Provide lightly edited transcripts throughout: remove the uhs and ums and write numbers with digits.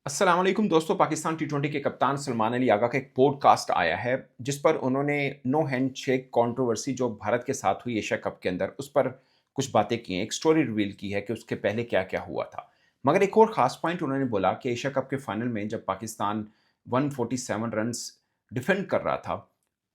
अस्सलाम वालेकुम दोस्तों। पाकिस्तान टी20 के कप्तान सलमान अली आगा का एक पॉडकास्ट आया है जिस पर उन्होंने नो हैंडशेक कंट्रोवर्सी जो भारत के साथ हुई एशिया कप के अंदर उस पर कुछ बातें की हैं, एक स्टोरी रिवील की है कि उसके पहले क्या-क्या हुआ था। मगर एक और ख़ास पॉइंट उन्होंने बोला कि एशिया कप के फाइनल में जब पाकिस्तान 147 रन्स डिफेंड कर रहा था,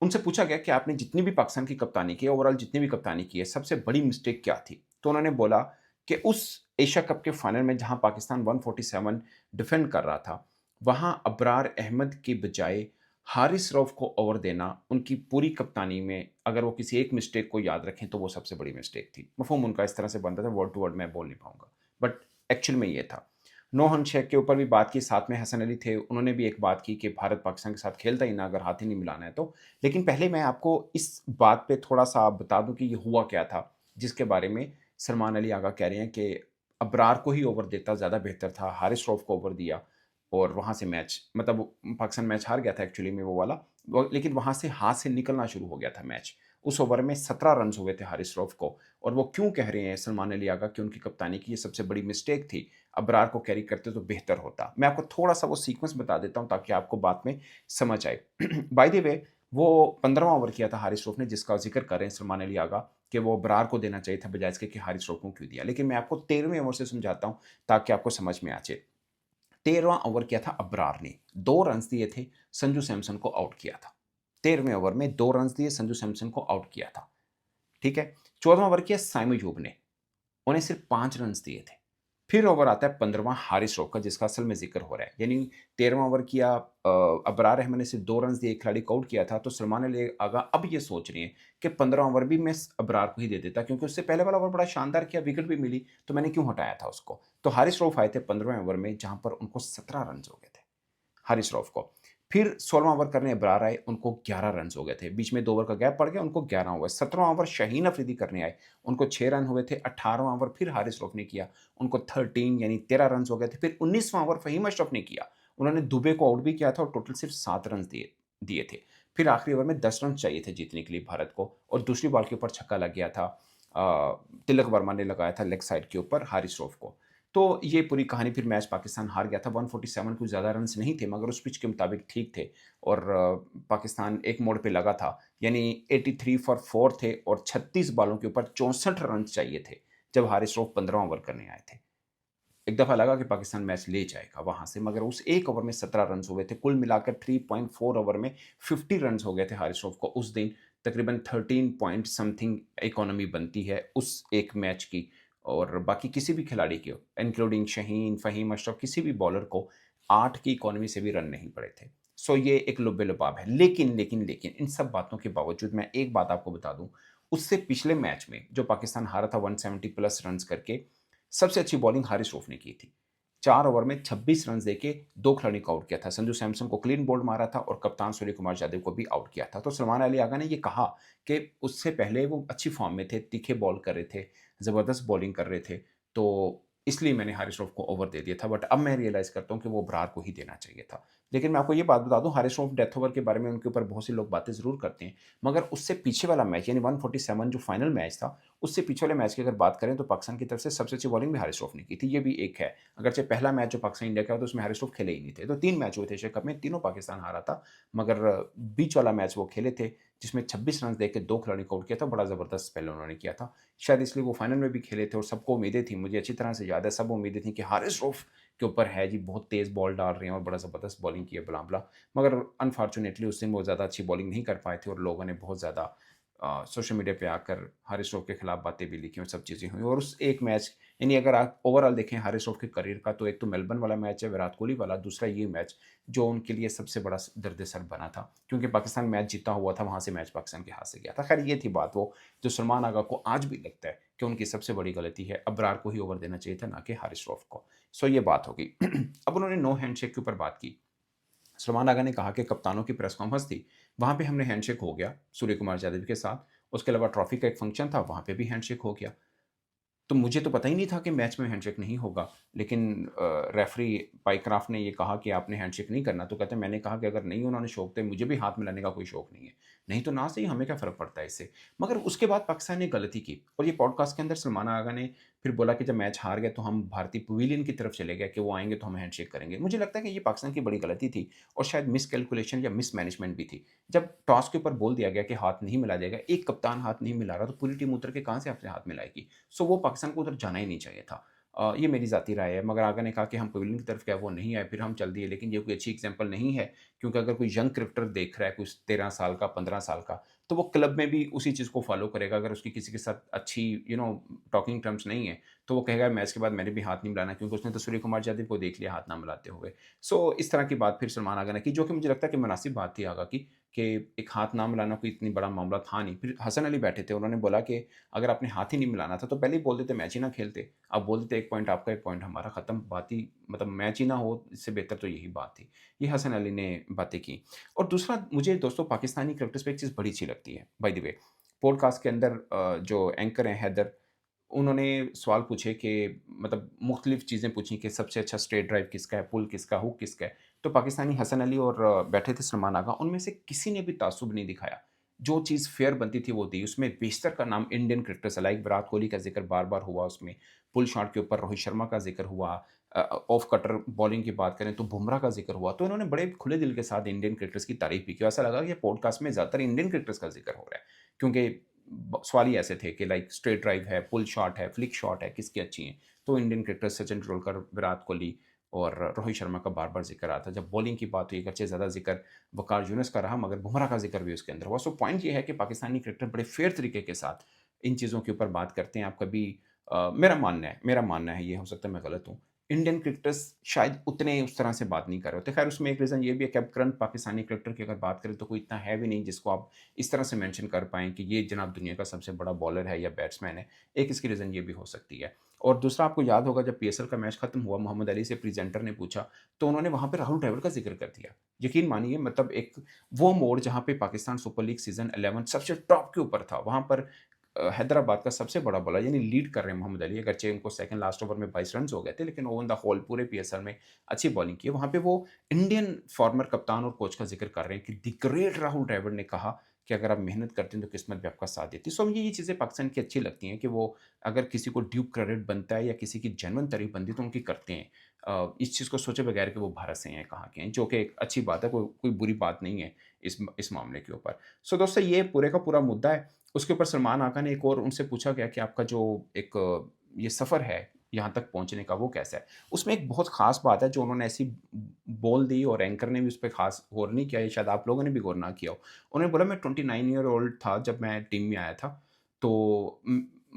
उनसे पूछा गया कि आपने जितनी भी पाकिस्तान की कप्तानी की है, ओवरऑल जितनी भी कप्तानी की है, सबसे बड़ी मिस्टेक क्या थी? तो उन्होंने बोला कि उस एशिया कप के फाइनल में जहाँ पाकिस्तान 147 डिफेंड कर रहा था, वहाँ अबरार अहमद के बजाय हारिस रऊफ को ओवर देना, उनकी पूरी कप्तानी में अगर वो किसी एक मिस्टेक को याद रखें, तो वो सबसे बड़ी मिस्टेक थी। मफ़हूम उनका इस तरह से बन रहा था, वर्ड टू वर्ड मैं बोल नहीं पाऊँगा, बट एक्चुअल में ये था। नो हैंडशेक के ऊपर भी बात की, साथ में हसन अली थे, उन्होंने भी एक बात की कि भारत पाकिस्तान के साथ खेलता ही ना अगर हाथ ही नहीं मिलाना है तो। लेकिन पहले मैं आपको इस बात पे थोड़ा-सा बता दूँ कि ये हुआ क्या था, जिसके बारे में सलमान अली आगा कह रहे हैं कि अबरार को ही ओवर देता ज़्यादा बेहतर था, हारिस रऊफ को ओवर दिया और वहाँ से मैच मतलब पाकिस्तान मैच हार गया था एक्चुअली में वो वाला। वो लेकिन वहाँ से हाथ से निकलना शुरू हो गया था मैच। उस ओवर में 17 रन्स हुए थे हारिस रऊफ को और वो क्यों कह रहे हैं सलमान अली आगा कि उनकी कप्तानी की ये सबसे बड़ी मिस्टेक थी, अबरार को कैरी करते तो बेहतर होता। मैं आपको थोड़ा-सा वो सीक्वेंस बता देता हूँ ताकि आपको बात में समझ आए। बाय द वे वो 15वां ओवर किया था हारिस रऊफ ने जिसका ज़िक्र कर रहे हैं सलमान अली आगा कि वो अबरार को देना चाहिए था बजाय इसके कि हारिस रऊफ को क्यों दिया। लेकिन मैं आपको 13वें ओवर से समझाता हूँ ताकि आपको समझ में आ जाए। 13वां ओवर किया था अबरार ने, 2 रन्स दिए थे, संजू सैमसन को आउट किया था। 13वें ओवर में 2 रन्स दिए, संजू सैमसन को आउट किया था, ठीक है? 14वां ओवर किया साइम अयूब ने, उन्हें सिर्फ 5 रन्स दिए थे। फिर ओवर आता है 15वां हारिस रऊफ का जिसका असल में ज़िक्र हो रहा है। यानी 13वां ओवर किया अबरार अहमद ने सिर्फ 2 रन्स दिए, एक खिलाड़ी को आउट किया था, तो सलमान अली आगा अब ये सोच रहे हैं कि 15वां ओवर भी मैं अबरार को ही दे देता क्योंकि उससे पहले वाला ओवर बड़ा शानदार किया, विकेट भी मिली, तो मैंने क्यों हटाया था उसको? तो हारिस रऊफ आए थे 15वें ओवर में जहाँ पर उनको 17 रन्स हो गए थे। हारिस रऊफ को। फिर 16वां ओवर करने अबरार आए, उनको 11 रन्स हो गए थे। बीच में 2 ओवर का गैप पड़ गया, उनको 11 हुए। 17वां ओवर शाहीन अफरीदी करने आए, उनको 6 रन हुए थे। 18वां ओवर फिर हारिस रऊफ ने किया, उनको 13 यानी 13 रन्स हो गए थे। फिर 19वां ओवर फ़हीम अशरफ ने किया, उन्होंने दुबे को आउट भी किया था और टोटल सिर्फ 7 रन्स दिए दिए थे। फिर आखिरी ओवर में 10 रन चाहिए थे जीतने के लिए भारत को और दूसरी बॉल के ऊपर छक्का लग गया था। तिलक वर्मा ने लगाया था लेग साइड के ऊपर हारिस रऊफ को। तो ये पूरी कहानी फिर मैच पाकिस्तान हार गया था 147 कुछ ज़्यादा रन्स नहीं थे मगर उस पिच के मुताबिक ठीक थे और पाकिस्तान एक मोड़ पे लगा था यानी 83 फॉर 4 थे और 36 बॉलों के ऊपर 64 रन्स चाहिए थे जब हारिस रऊफ 15वां ओवर करने आए थे। एक दफ़ा लगा कि पाकिस्तान मैच ले जाएगा वहाँ से मगर उस एक ओवर में 17 रन्स हुए थे। कुल मिलाकर 3.4 ओवर में 50 रन्स हो गए थे हारिस रऊफ को उस दिन। तकरीबन 13 पॉइंट समथिंग इकॉनमी बनती है उस एक मैच की और बाकी किसी भी खिलाड़ी की हो इंक्लूडिंग शाहीन, फ़हीम अशरफ किसी भी बॉलर को 8 की इकॉनमी से भी रन नहीं पड़े थे। सो ये एक लुब्बे-लुबाब है। लेकिन इन सब बातों के बावजूद मैं एक बात आपको बता दूँ, उससे पिछले मैच में जो पाकिस्तान हारा था 170 प्लस रन्स करके सबसे अच्छी बॉलिंग हारिस रऊफ ने की थी। 4 ओवर में 26 रन्स देके 2 खिलाड़ियों को आउट किया था। संजू सैमसन को क्लीन बोल्ड मारा था और कप्तान सूर्य कुमार यादव को भी आउट किया था। तो सलमान अली आगा ने ये कहा कि उससे पहले वो अच्छी फ़ॉर्म में थे, तीखे बॉल कर रहे थे, ज़बरदस्त बॉलिंग कर रहे थे, तो इसलिए मैंने हारिस रऊफ को ओवर दे दिया था। बट अब मैं रियलाइज़ करता हूँ कि वो बरार को ही देना चाहिए था। लेकिन मैं आपको ये बात बता दूँ हारिस रऊफ डेथ ओवर के बारे में उनके ऊपर बहुत से लोग बातें ज़रूर करते हैं। मगर उससे पीछे वाला मैच यानी 147 जो फाइनल मैच था, उससे पीछे वाले मैच की अगर बात करें तो पाकिस्तान की तरफ से सबसे अच्छी बॉलिंग भी हारिस रऊफ ने की थी, ये भी एक है। अगरचे पहला मैच जो पाकिस्तान इंडिया का हुआ था उसमें हारिस रऊफ खेले ही नहीं थे। तो 3 मैच हुए थे एशिया कप में, तीनों पाकिस्तान हारा था। मगर बीच वाला मैच वो खेले थे जिसमें 26 रन देके 2 खिलाड़ियों को आउट किया था, बड़ा ज़बरदस्त स्पेल उन्होंने किया था। शायद इसलिए वो फाइनल में भी खेले थे और सबको उम्मीदें थी, मुझे अच्छी तरह से याद है, सब उम्मीदें थी कि हारिस रऊफ के ऊपर है जी, बहुत तेज़ बॉल डाल रहे हैं और बड़ा ज़बरदस्त बॉलिंग की है ब्ला-ब्ला। मगर अनफॉर्चुनेटली उस दिन वो ज़्यादा अच्छी बॉलिंग नहीं कर पाए थे और लोगों ने बहुत ज़्यादा सोशल मीडिया पे आकर हारिस रऊफ के खिलाफ बातें भी लिखी और सब चीज़ें हुई और उस एक मैच यानी अगर आप ओवरऑल देखें हारिस रऊफ के करियर का तो एक तो मेलबर्न वाला मैच है विराट कोहली वाला, दूसरा ये मैच जो उनके लिए सबसे बड़ा दर्द-ए-सर बना था क्योंकि पाकिस्तान मैच जीता हुआ था, वहाँ से मैच पाकिस्तान के हाथ से गया था। खैर ये थी बात वो जो सलमान आगा को आज भी लगता है कि उनकी सबसे बड़ी गलती है, अबरार को ही ओवर देना चाहिए था ना कि हारिस रऊफ को। सो ये बात हो गई। अब उन्होंने नो हैंडशेक के ऊपर बात की। सलमान आगा ने कहा कि कप्तानों की प्रेस कॉन्फ्रेंस थी, वहाँ पे हमने हैंडशेक हो गया सूर्य कुमार यादव के साथ। उसके अलावा ट्रॉफी का एक फंक्शन था, वहाँ पे भी हैंडशेक हो गया। तो मुझे तो पता ही नहीं था कि मैच में हैंडशेक नहीं होगा, लेकिन रेफरी पाइक्राफ्ट ने ये कहा कि आपने हैंडशेक नहीं करना, तो कहते हैं मैंने कहा कि अगर नहीं उन्होंने शौक तो मुझे भी हाथ मिलाने का कोई शौक नहीं है। नहीं तो ना सही, हमें क्या फ़र्क पड़ता है इससे। मगर उसके बाद पाकिस्तान ने गलती की और ये पॉडकास्ट के अंदर सलमान आगा ने फिर बोला कि जब मैच हार गए तो हम भारतीय पवेलियन की तरफ चले गए कि वो आएँगे तो हम हैंडशेक करेंगे। मुझे लगता है कि ये पाकिस्तान की बड़ी गलती थी और शायद मिसकैलकुलेशन या मिसमैनेजमेंट भी थी। जब टॉस के ऊपर बोल दिया गया कि हाथ नहीं मिलाया जाएगा, एक कप्तान हाथ नहीं मिला रहा तो पूरी टीम उतर के कहाँ से आपसे हाथ मिलाएगी? सो वो पाकिस्तान को उधर जाना ही नहीं चाहिए था। ये मेरी ज़ाती राय है, मगर आगा ने कहा कि हम पवेलियन की तरफ गए, वो नहीं आए, फिर हम चल दिए, लेकिन ये कोई अच्छी एग्ज़ाम्पल नहीं है, क्योंकि अगर कोई यंग क्रिकेटर देख रहा है, कुछ 13 साल का, 15 साल का, तो वो क्लब में भी उसी चीज़ को फ़ॉलो करेगा। अगर उसकी किसी के साथ अच्छी टॉकिंग टर्म्स नहीं है, तो वो कहेगा मैच के बाद मैंने भी हाथ नहीं मिलाना, क्योंकि उसने तो सूर्य कुमार यादव को देख लिया हाथ ना मिलाते हुए। सो इस तरह की बात फिर सलमान आगा ने की, जो कि मुझे लगता है कि मुनासिब बात थी आगा की, कि एक हाथ ना मिलाना कोई इतनी बड़ा मामला था नहीं। फिर हसन अली बैठे थे, उन्होंने बोला कि अगर आपने हाथ ही नहीं मिलाना था, तो पहले ही बोल देते, मैच ही ना खेलते। आप बोल देते 1 पॉइंट आपका, 1 पॉइंट हमारा, खत्म, बात ही, मतलब मैच ही ना हो, इससे बेहतर तो यही बात थी। ये हसन अली ने बातें की। और दूसरा, मुझे दोस्तों पाकिस्तानी क्रिकेटर्स पे एक चीज़ बड़ी अच्छी लगती है, बाय द वे। पॉडकास्ट के अंदर जो एंकर हैं हैदर, उन्होंने सवाल पूछे कि मतलब मुख्तलिफ चीज़ें पूछी कि सबसे अच्छा स्ट्रेट ड्राइव किसका है, पुल किसका, हुक किसका है। तो पाकिस्तानी हसन अली और बैठे थे सलमान आगा, उनमें से किसी ने भी ताज्जुब नहीं दिखाया। जो चीज़ फेयर बनती थी वो दी। उसमें बेशतर का नाम Indian cricketers like Virat Kohli का ज़िक्र बार-बार हुआ उसमें। पुल शॉट के ऊपर रोहित शर्मा का ज़िक्र हुआ। ऑफ कटर बॉलिंग की बात करें तो बुमराह का ज़िक्र हुआ। तो इन्होंने बड़े खुले दिल के साथ इंडियन क्रिकेटर्स की तारीफ़ भी की। ऐसा लगा कि पॉडकास्ट में ज़्यादातर इंडियन क्रिकेटर्स का ज़िक्र हो रहा है। क्योंकि सवाल ही ऐसे थे कि लाइक स्ट्रेट ड्राइव है, पुल शॉट है, फ्लिक शॉट है, किसकी अच्छी है? तो इंडियन क्रिकेटर्स सचिन तेंदुलकर, विराट कोहली और रोहित शर्मा का बार-बार ज़िक्र आता है। जब बॉलिंग की बात हुई, अगरचे ज़्यादा ज़िक्र वकार यूनुस का रहा, मगर बुमराह का ज़िक्र भी उसके अंदर हुआ। सो पॉइंट ये है कि पाकिस्तानी क्रिकेटर बड़े फेयर तरीके के साथ इन चीज़ों के ऊपर बात करते हैं। आप कभी मेरा मानना है, ये हो सकता है मैं गलत हूँ। इंडियन क्रिकेटर्स शायद उतने उस तरह से बात नहीं कर रहे होते। खैर उसमें एक रीज़न ये भी है कि अब करंट पाकिस्तानी क्रिकेटर की अगर बात करें तो कोई इतना है भी नहीं जिसको आप इस तरह से मेंशन कर पाएँ कि ये जनाब दुनिया का सबसे बड़ा बॉलर है या बैट्समैन है। एक इसकी रीज़न ये भी हो सकती है। और दूसरा, आपको याद होगा जब पीएसएल का मैच खत्म हुआ, मोहम्मद अली से प्रेज़ेंटर ने पूछा, तो उन्होंने वहाँ पे राहुल द्रविड़ का ज़िक्र कर दिया। यकीन मानिए, मतलब एक वो मोड़ जहाँ पे पाकिस्तान सुपर लीग सीज़न 11 सबसे टॉप के ऊपर था, वहाँ पर हैदराबाद का सबसे बड़ा बॉलर यानी लीड कर रहे हैं मोहम्मद अली, अगरचे उनको सेकंड लास्ट ओवर में 22 रन्स हो गए थे, लेकिन ऑन द होल पूरे पीएसएल में अच्छी बॉलिंग की है। वहाँ पे वो इंडियन फॉर्मर कप्तान और कोच का ज़िक्र कर रहे हैं कि द ग्रेट राहुल द्रविड़ ने कहा कि अगर आप मेहनत करते हैं तो किस्मत भी आपका साथ देती है। सो मुझे ये चीज़ें पाकिस्तान की अच्छी लगती हैं कि वो अगर किसी को ड्यू क्रेडिट बनता है या किसी की जेन्युइन तारीफ बनती है तो उनकी करते हैं। इस चीज़ को सोचे बगैर कि वो भारत से हैं, कहाँ के हैं, जो कि एक अच्छी बात है, कोई कोई बुरी बात नहीं है इस मामले के ऊपर। सो दोस्तों, ये पूरे का पूरा मुद्दा है। उसके ऊपर सलमान आका ने एक और उनसे पूछा गया कि आपका जो एक ये सफ़र है यहाँ तक पहुँचने का, वो कैसा है? उसमें एक बहुत ख़ास बात है जो उन्होंने ऐसी बोल दी और एंकर ने भी उस पे ख़ास गौर नहीं किया, या शायद आप लोगों ने भी गौर ना किया हो। उन्होंने बोला, मैं 29 ईयर ओल्ड था जब मैं टीम में आया था, तो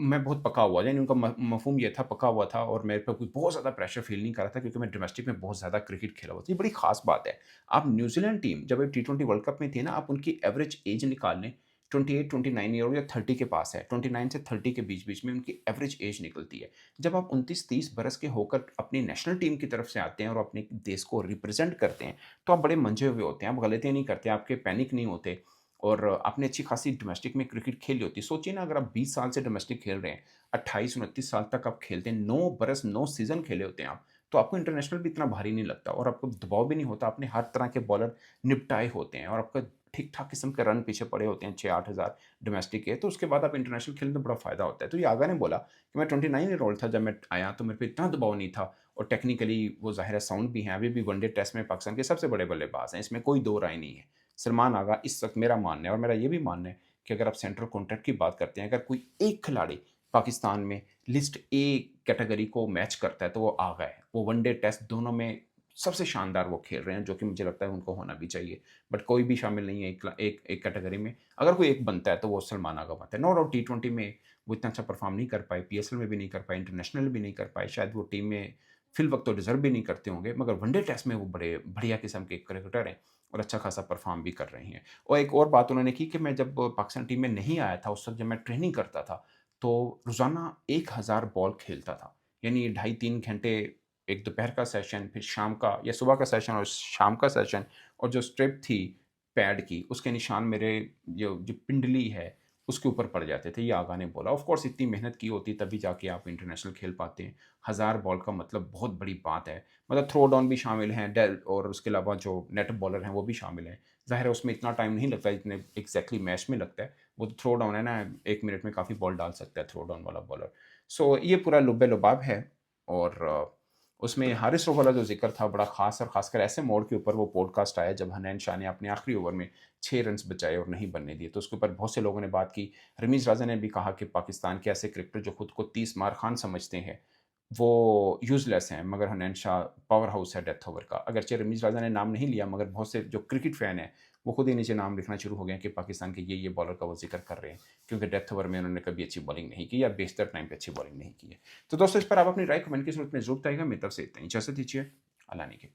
मैं बहुत पका हुआ, यानी उनका मफ़हूम ये था, पका हुआ था और मेरे पे कोई बहुत ज़्यादा प्रेशर फ़ील नहीं कर रहा था, क्योंकि मैं डोमेस्टिक में बहुत ज़्यादा क्रिकेट खेला हुआ था। ये बड़ी ख़ास बात है। आप न्यूज़ीलैंड टीम जब ये टी20 वर्ल्ड कप में थी ना, आप उनकी एवरेज एज निकाल लें, 28, 29 ईयर ओल्ड या 30 के पास है, 29 से 30 के बीच-बीच में उनकी एवरेज एज निकलती है। जब आप 29-30 बरस के होकर अपनी नेशनल टीम की तरफ से आते हैं और अपने देश को रिप्रेज़ेंट करते हैं, तो आप बड़े मंझे हुए होते हैं, आप गलतियाँ नहीं करते, आपके पैनिक नहीं होते और आपने अच्छी खासी डोमेस्टिक में क्रिकेट खेली होती है। सोचिए ना, अगर आप 20 साल से डोमेस्टिक खेल रहे हैं, 28-29 साल तक आप खेलते हैं, 9 बरस 9 सीज़न खेले होते हैं आप, तो आपको इंटरनेशनल भी इतना भारी नहीं लगता और आपको दबाव भी नहीं होता, आपने हर तरह के बॉलर निपटाए होते हैं और आपका ठीक-ठाक किस्म के रन पीछे पड़े होते हैं, 6-8 हज़ार डोमेस्टिक के, तो उसके बाद आप इंटरनेशनल खेलें तो बड़ा फ़ायदा होता है। तो ये आगा ने बोला कि मैं 29 ईयर ओल्ड था जब मैं आया, तो मेरे पे इतना दबाव नहीं था और टेक्निकली वो ज़ाहिर है साउंड भी हैं, अभी भी वनडे टेस्ट में पाकिस्तान के सबसे बड़े बल्लेबाज़ हैं, इसमें कोई दो राय नहीं है। सलमान आगा इस वक़्त, मेरा मानना है और मेरा ये भी मानना है कि अगर आप सेंट्रल कॉन्ट्रैक्ट की बात करते हैं, अगर कोई एक खिलाड़ी पाकिस्तान में लिस्ट ए कैटेगरी को मैच करता है, तो वो आगा है। वो वनडे टेस्ट दोनों में सबसे शानदार वो खेल रहे हैं, जो कि मुझे लगता है उनको होना भी चाहिए। बट कोई भी शामिल नहीं है एक कैटेगरी में। अगर कोई एक बनता है तो वो सलमान आगा बनता है। नो डाउट टी20 में वो इतना अच्छा परफ़ॉर्म नहीं कर पाए, पीएसएल में भी नहीं कर पाए, इंटरनेशनल भी नहीं कर पाए, शायद वो टीम में फ़िल वक़्त तो डिज़र्व भी नहीं करते होंगे, मगर वनडे टेस्ट में वो बड़े बढ़िया किस्म के क्रिकेटर हैं और अच्छा खासा परफ़ॉर्म भी कर रहे हैं। और एक और बात उन्होंने की कि मैं जब पाकिस्तान टीम में नहीं आया था, उस वक़्त जब मैं ट्रेनिंग करता था, तो रोज़ाना 1000 बॉल खेलता था। यानी ढाई 3 घंटे, एक दोपहर का सेशन, फिर शाम का या सुबह का सेशन और शाम का सेशन, और जो स्ट्रिप थी पैड की, उसके निशान मेरे जो जो पिंडली है, उसके ऊपर पड़ जाते थे, ये आगा ने बोला। ऑफ कोर्स इतनी मेहनत की होती तभी जाके आप इंटरनेशनल खेल पाते हैं। 1000 बॉल का मतलब बहुत बड़ी बात है। मतलब थ्रो डाउन भी शामिल हैं, डेल और उसके अलावा जो नेट बॉलर हैं वो भी शामिल हैं। ज़ाहिर है उसमें इतना टाइम नहीं लगता जितने एग्जैक्टली मैच में लगता है। वो तो थ्रो डाउन है ना, 1 मिनट में काफ़ी बॉल डाल सकता है थ्रो डाउन वाला बॉलर। सो ये पूरा लुब्बे-लुबाब है। और उसमें हारिस रऊफ वाला जो ज़िक्र था बड़ा ख़ास, और ख़ासकर ऐसे मोड़ के ऊपर वो पॉडकास्ट आया जब हनैन शाह ने अपने आखिरी ओवर में 6 रन्स बचाए और नहीं बनने दिए। तो उसके ऊपर बहुत से लोगों ने बात की। रमीज़ राजा ने भी कहा कि पाकिस्तान के ऐसे क्रिकेटर जो खुद को 30 मार खान समझते हैं, वो यूज़लेस हैं, मगर हनैन शाह पावर हाउस है डेथ ओवर का। अगरचे रमीज़ राजा ने नाम नहीं लिया, मगर बहुत से जो क्रिकेट फ़ैन हैं, वो खुद ही नीचे नाम लिखना शुरू हो गए हैं कि पाकिस्तान के ये बॉलर का वो ज़िक्र कर रहे हैं, क्योंकि डेथ ओवर में उन्होंने कभी अच्छी बॉलिंग नहीं की या बेशतर टाइम पे अच्छी बॉलिंग नहीं की है। तो दोस्तों, इस पर आप अपनी राय कमेंट की सूरत में ज़रूर बताइएगा। मेरी तरफ से इतना ही। इजाज़त दीजिए। अल्लाह ने के